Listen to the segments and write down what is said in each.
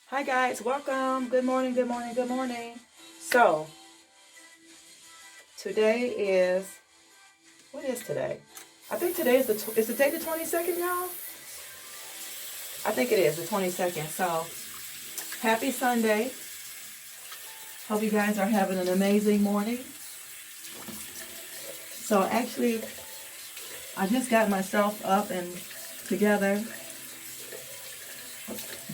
Hi guys, welcome. Good morning, good morning, good morning. So, today is what is today? I think today is is the day the 22nd, y'all? I think it is the 22nd. So, happy Sunday. Hope you guys are having an amazing morning. So, actually, I just got myself up and together.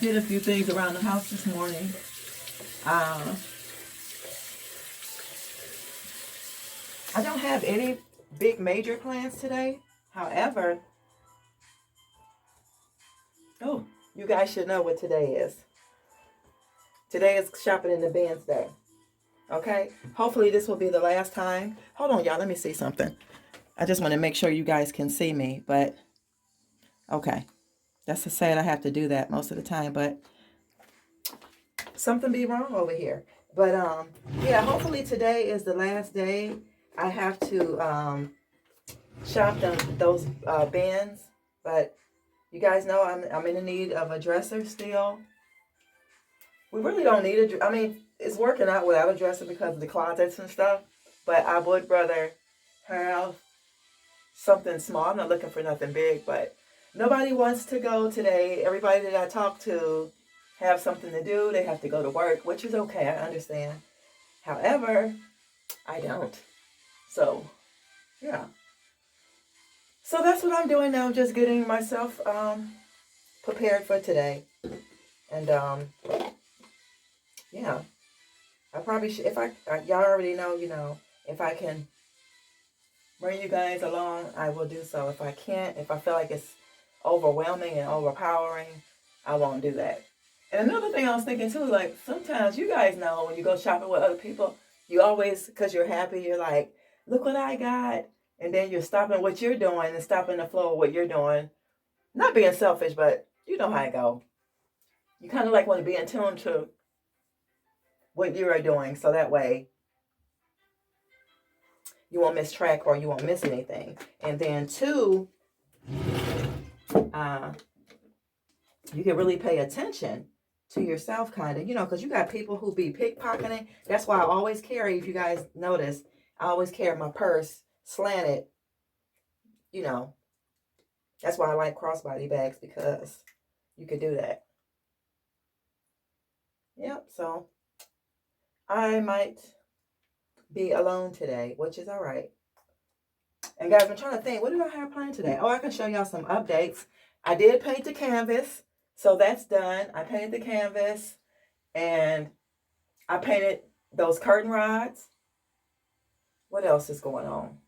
Did a few things around the house this morning. Uh, I don't have any big major plans today. However, oh, you guys should know what today is. Today is shopping in the bins day. Okay? Hopefully this will be the last time. Hold on, y'all. Let me see something. I just want to make sure you guys can see me. But, okay. That's to say I have to do that most of the time. But something be wrong over here. But, yeah, hopefully today is the last day. I have to shop those bins. But you guys know I'm in the need of a dresser still. We really don't need a. I mean, it's working out without a dresser because of the closets and stuff. But I would rather have something small. I'm not looking for nothing big, but nobody wants to go today. Everybody that I talk to have something to do. They have to go to work, which is okay. I understand. However, I don't. So, yeah. So that's what I'm doing now. Just getting myself prepared for today. And yeah. I probably should, if y'all already know, if I can bring you guys along, I will do so. If I can't, if I feel like it's overwhelming and overpowering, I won't do that. And another thing I was thinking too, like sometimes you guys know when you go shopping with other people, you always, because you're happy, you're like, look what I got. And then you're stopping what you're doing and stopping the flow of what you're doing. Not being selfish, but you know how I go. You kind of like want to be in tune to what you are doing so that way you won't miss track or you won't miss anything. And then two, uh, you can really pay attention to yourself, kind of, because you got people who be pickpocketing. That's why I always carry, if you guys notice, I always carry my purse slanted, you know. That's why I like crossbody bags, because you could do that. Yep, so I might be alone today, which is all right. And guys, I'm trying to think, what do I have planned today? Oh, I can show y'all some updates. I did paint the canvas, so that's done. I painted the canvas, and I painted those curtain rods. What else is going on?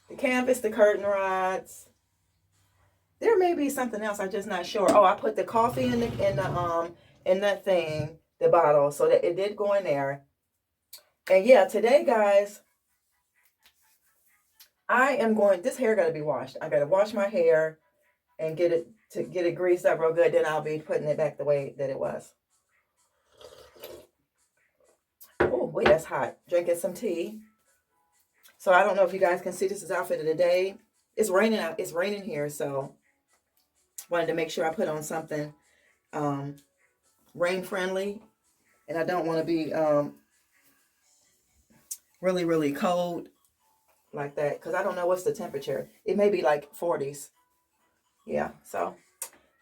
The canvas, the curtain rods. There may be something else. I'm just not sure. Oh, I put the coffee in that thing, the bottle, so that it did go in there. And yeah, today, guys, I am going. This hair got to be washed. I got to wash my hair and get it greased up real good. Then I'll be putting it back the way that it was. Oh, wait, that's hot. Drinking some tea. So I don't know if you guys can see, this is outfit of the day. It's raining out. It's raining here, so wanted to make sure I put on something um, rain friendly, and I don't want to be really really cold like that, because I don't know what's the temperature. It may be like 40s. Yeah, so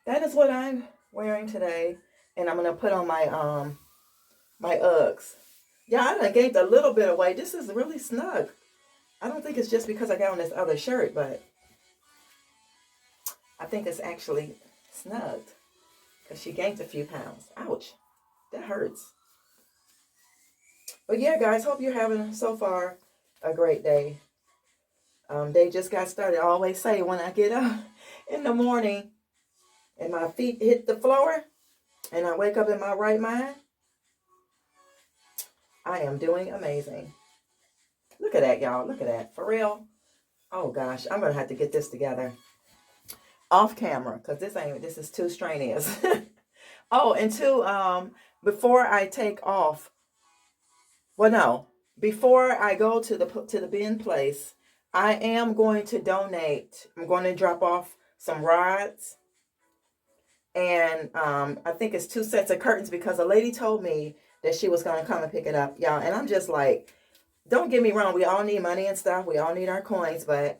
that is what I'm wearing today, and I'm gonna put on my Uggs. Yeah, I done gained a little bit of weight. This is really snug. I don't think it's just because I got on this other shirt, but I think it's actually snugged because she gained a few pounds. Ouch, that hurts. But yeah, guys, hope you're having so far a great day. Day just got started. I always say when I get up in the morning and my feet hit the floor and I wake up in my right mind, I am doing amazing. Look at that, y'all. Look at that. For real. Oh gosh, I'm gonna have to get this together off camera because this is too strenuous. Oh, and two, before I take off, well, no, before I go to the bin place, I am going to donate. I'm going to drop off some rods And I think it's 2 sets of curtains because a lady told me that she was going to come and pick it up, y'all. And I'm just like, don't get me wrong. We all need money and stuff. We all need our coins. But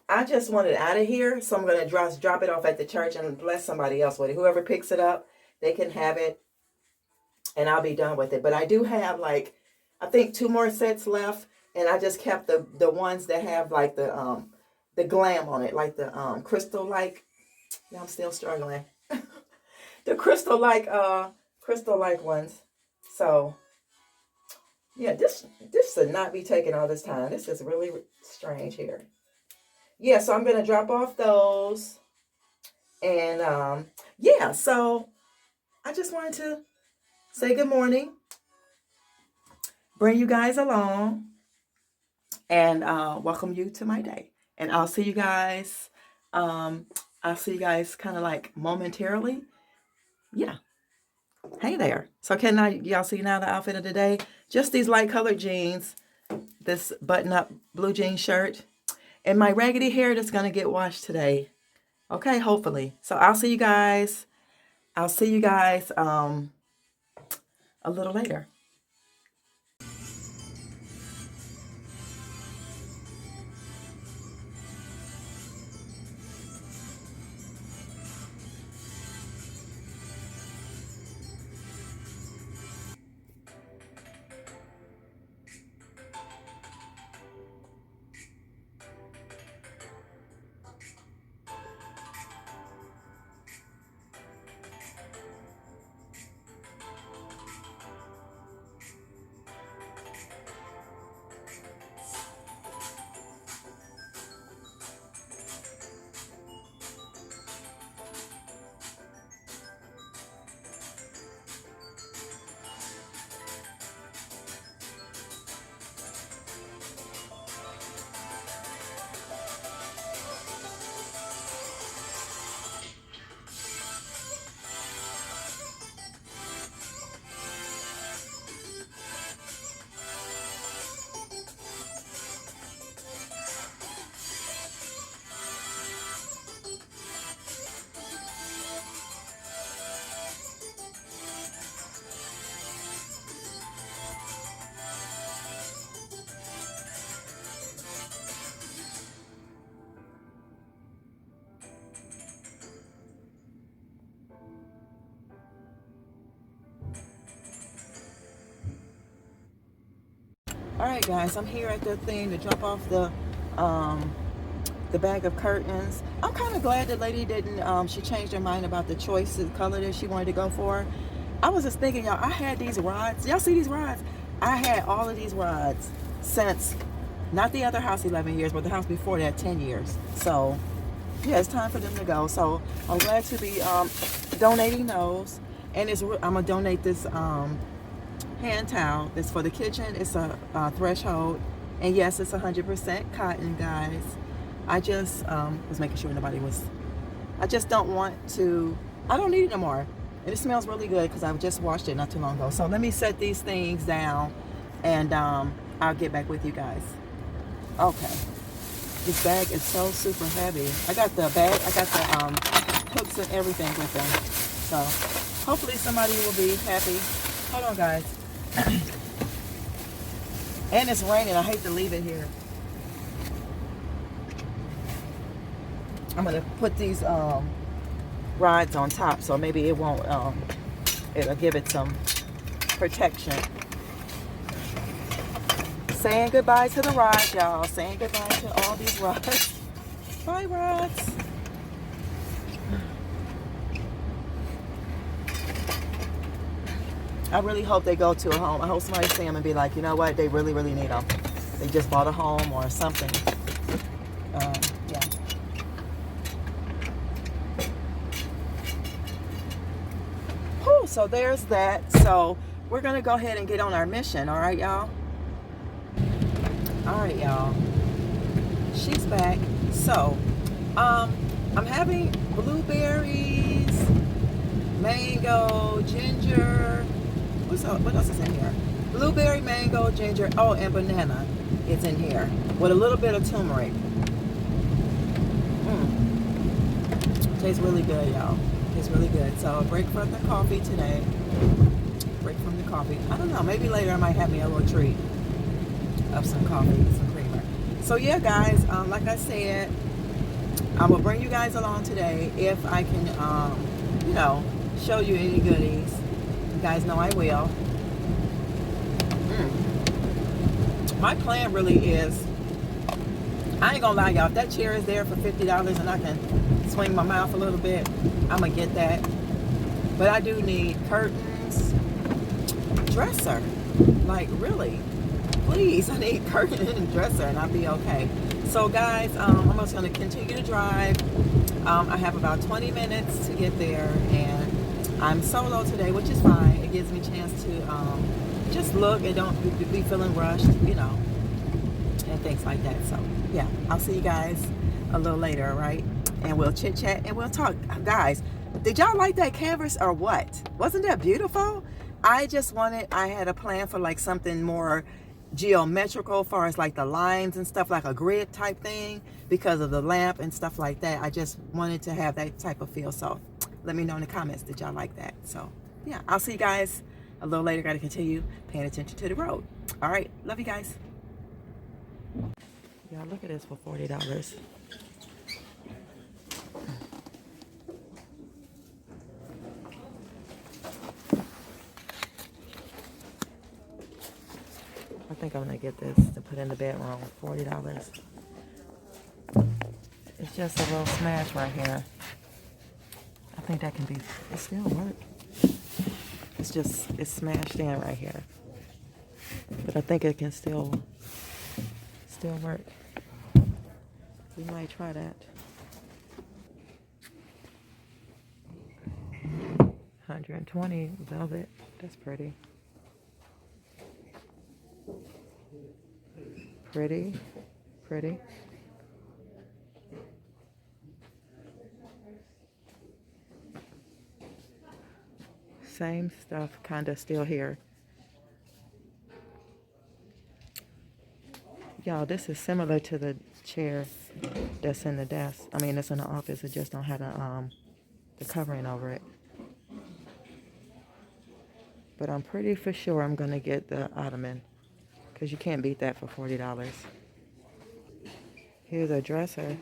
I just want it out of here. So I'm going to drop it off at the church and bless somebody else with it. Whoever picks it up, they can have it. And I'll be done with it. But I do have like, I think 2 more sets left. And I just kept the ones that have like the glam on it. Like the crystal like. Yeah, I'm still struggling. The crystal like ones. So yeah, this should not be taking all this time. This is really strange here. Yeah, so I'm gonna drop off those. And yeah, so I just wanted to say good morning, bring you guys along, and welcome you to my day. And I'll see you guys. I'll see you guys kind of like momentarily. Yeah. Hey there. So y'all see now the outfit of the day? Just these light colored jeans, this button up blue jean shirt, and my raggedy hair that's going to get washed today. Okay, hopefully. So I'll see you guys. A little later. All right, guys, I'm here at the thing to drop off the bag of curtains. I'm kind of glad the lady didn't, she changed her mind about the choice of color that she wanted to go for. I was just thinking, y'all, I had these rods. Y'all see these rods? I had all of these rods since, not the other house 11 years, but the house before that 10 years. So, yeah, it's time for them to go. So, I'm glad to be donating those. And I'm going to donate this hand towel. It's for the kitchen. It's a Threshold. And yes, it's 100% cotton, guys. I just was making sure nobody was... I just don't want to... I don't need it no more. And it smells really good because I just washed it not too long ago. So let me set these things down and I'll get back with you guys. Okay. This bag is so super heavy. I got the hooks and everything with them. So hopefully somebody will be happy. Hold on, guys. And it's raining. I hate to leave it here. I'm going to put these rods on top so maybe it won't, it'll give it some protection. Saying goodbye to the rods, y'all. Saying goodbye to all these rods. Bye, rods. I really hope they go to a home. I hope somebody see them and be like, you know what? They really, really need them. They just bought a home or something. Yeah. Whew, so there's that. So we're going to go ahead and get on our mission. All right, y'all? All right, y'all. She's back. So, I'm having blueberries, mango, ginger. What else is in here? Blueberry, mango, ginger. Oh, and banana is in here with a little bit of turmeric. Tastes really good, y'all. is really good. So a break from the coffee today. Break from the coffee. I don't know. Maybe later I might have me a little treat of some coffee, some creamer. So yeah, guys. Like I said, I will bring you guys along today if I can, you know, show you any goodies. You guys know I will. My plan really is, I ain't gonna lie, y'all. If that chair is there for $50 and I can swing my mouth a little bit, I'm gonna get that. But I do need curtains, dresser. Like, really, please, I need curtain and dresser, and I'll be okay. So, guys, I'm just gonna continue to drive. I have about 20 minutes to get there, and I'm solo today, which is fine. It gives me a chance to just look and don't be feeling rushed, you know, and things like that. So yeah, I'll see you guys a little later, all right? And we'll chit chat and we'll talk. Guys, did y'all like that canvas or what? Wasn't that beautiful? I had a plan for like something more geometrical, as far as like the lines and stuff, like a grid type thing, because of the lamp and stuff like that. I just wanted to have that type of feel. So let me know in the comments, did y'all like that? So yeah, I'll see you guys a little later. Got to continue paying attention to the road. All right, love you guys. Y'all, look at this for $40. I think I'm gonna get this to put in the bedroom. $40. It's just a little smash right here. I think that can be. It still work. It's smashed in right here, but I think it can still work. We might try that. 120 velvet. That's pretty. Pretty. Same stuff, kind of still here. Y'all, this is similar to the chair that's in the desk. I mean, it's in the office. It just don't have the covering over it. But I'm pretty for sure I'm gonna get the ottoman, because you can't beat that for $40. Here's a dresser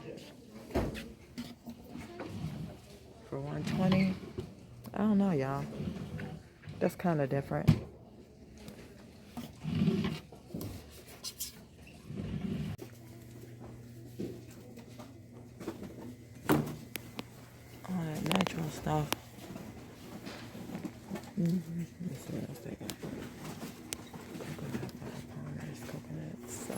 for $120. I don't know, y'all. That's kind of different. All that natural stuff. Let's see what I was thinking. Coconuts.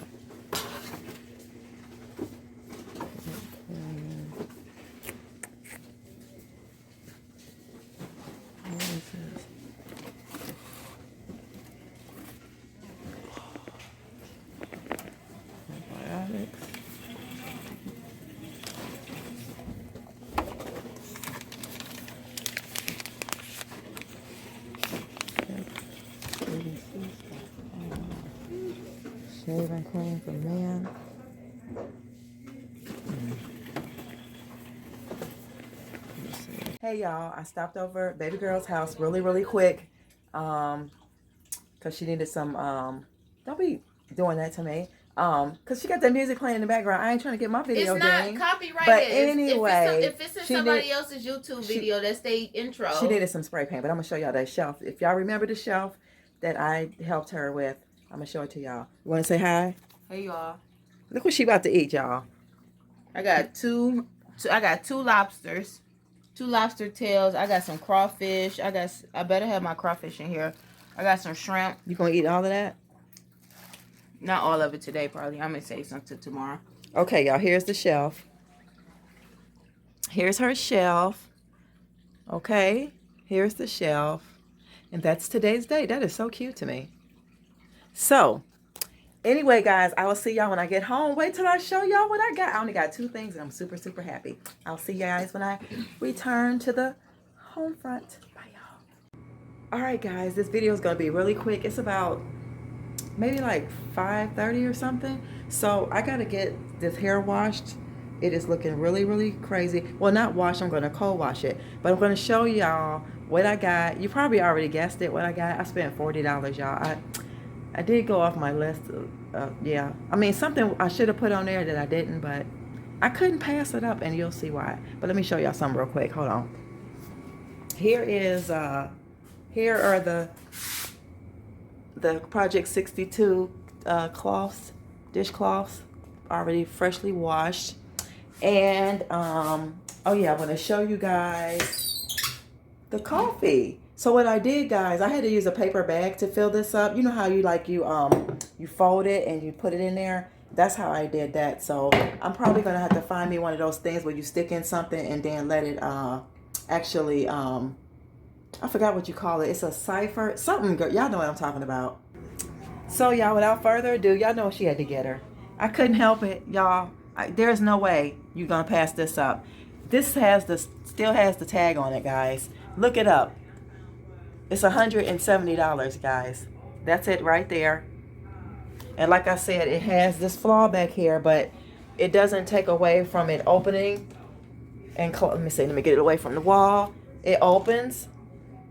What is this? Antibiotics. Shaving cream for men. Hey y'all, I stopped over at baby girl's house really quick, cause she needed some. Don't be doing that to me. Cause she got that music playing in the background. I ain't trying to get my video. It's not copyrighted. But anyway, if it's in somebody else's YouTube video, that's their intro. She needed some spray paint, but I'm gonna show y'all that shelf. If y'all remember the shelf that I helped her with, I'm gonna show it to y'all. You wanna say hi? Hey y'all. Look what she about to eat, y'all. I got two lobsters, 2 lobster tails. I got some crawfish. I better have my crawfish in here. I got some shrimp. You gonna eat all of that? Not all of it today, probably. I'm gonna save some to tomorrow. Okay, y'all. Here's the shelf. Here's her shelf. Okay, here's the shelf, and that's today's date. That is so cute to me. So, anyway, guys, I will see y'all when I get home. Wait till I show y'all what I got. I only got 2 things, and I'm super happy. I'll see you guys when I return to the home front. Bye, y'all. All right, guys, this video is going to be really quick. It's about maybe like 5:30 or something. So I got to get this hair washed It is looking really, really crazy. Well, not wash, I'm going to cold wash it. But I'm going to show y'all what I got. You probably already guessed it, what I got. I spent $40, y'all. I did go off my list. Yeah. I mean, something I should have put on there that I didn't, but I couldn't pass it up, and you'll see why. But let me show y'all something real quick. Hold on. Here are the Project 62 cloths, dishcloths, already freshly washed. And oh yeah, I'm gonna show you guys the coffee. So what I did, guys, I had to use a paper bag to fill this up. You know how you you fold it and you put it in there? That's how I did that. So I'm probably gonna have to find me one of those things where you stick in something and then let it actually I forgot what you call it. It's a cipher, something. Y'all know what I'm talking about. So y'all, without further ado, y'all know she had to get her. I couldn't help it, y'all. There's no way you're gonna pass this up. This still has the tag on it, guys. Look it up. It's $170, guys. That's it right there. And like I said, it has this flaw back here, but it doesn't take away from it opening and let me get it away from the wall. It opens.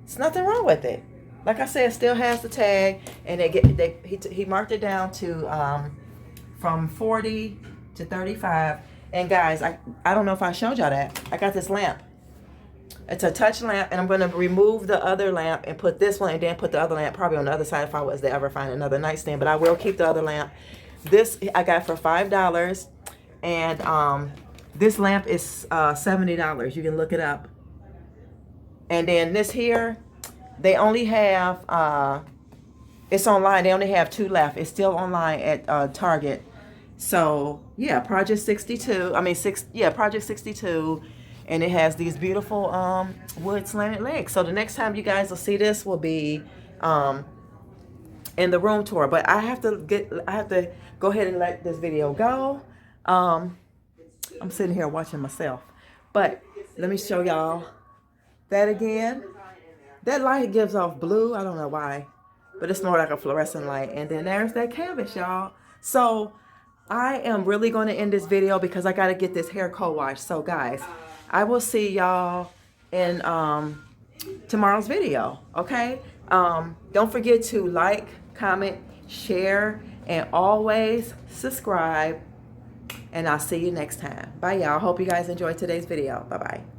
There's nothing wrong with it. Like I said, it still has the tag, and he marked it down to from 40 to 35. And guys, I don't know if I showed y'all that. I got this lamp. It's a touch lamp, and I'm going to remove the other lamp and put this one, and then put the other lamp probably on the other side if I was to ever find another nightstand. But I will keep the other lamp. This I got for $5, and this lamp is $70. You can look it up. And then this here, they only have it's online. They only have 2 left. It's still online at Target. So yeah, Project 62. Project 62. And it has these beautiful wood slanted legs. So the next time you guys will see this will be in the room tour. But I have to go ahead and let this video go. I'm sitting here watching myself. But let me show y'all that again. That light gives off blue. I don't know why, but it's more like a fluorescent light. And then there's that canvas, y'all. So I am really going to end this video because I got to get this hair co-washed. So guys, I will see y'all in tomorrow's video, okay? Don't forget to like, comment, share, and always subscribe. And I'll see you next time. Bye, y'all. Hope you guys enjoyed today's video. Bye-bye.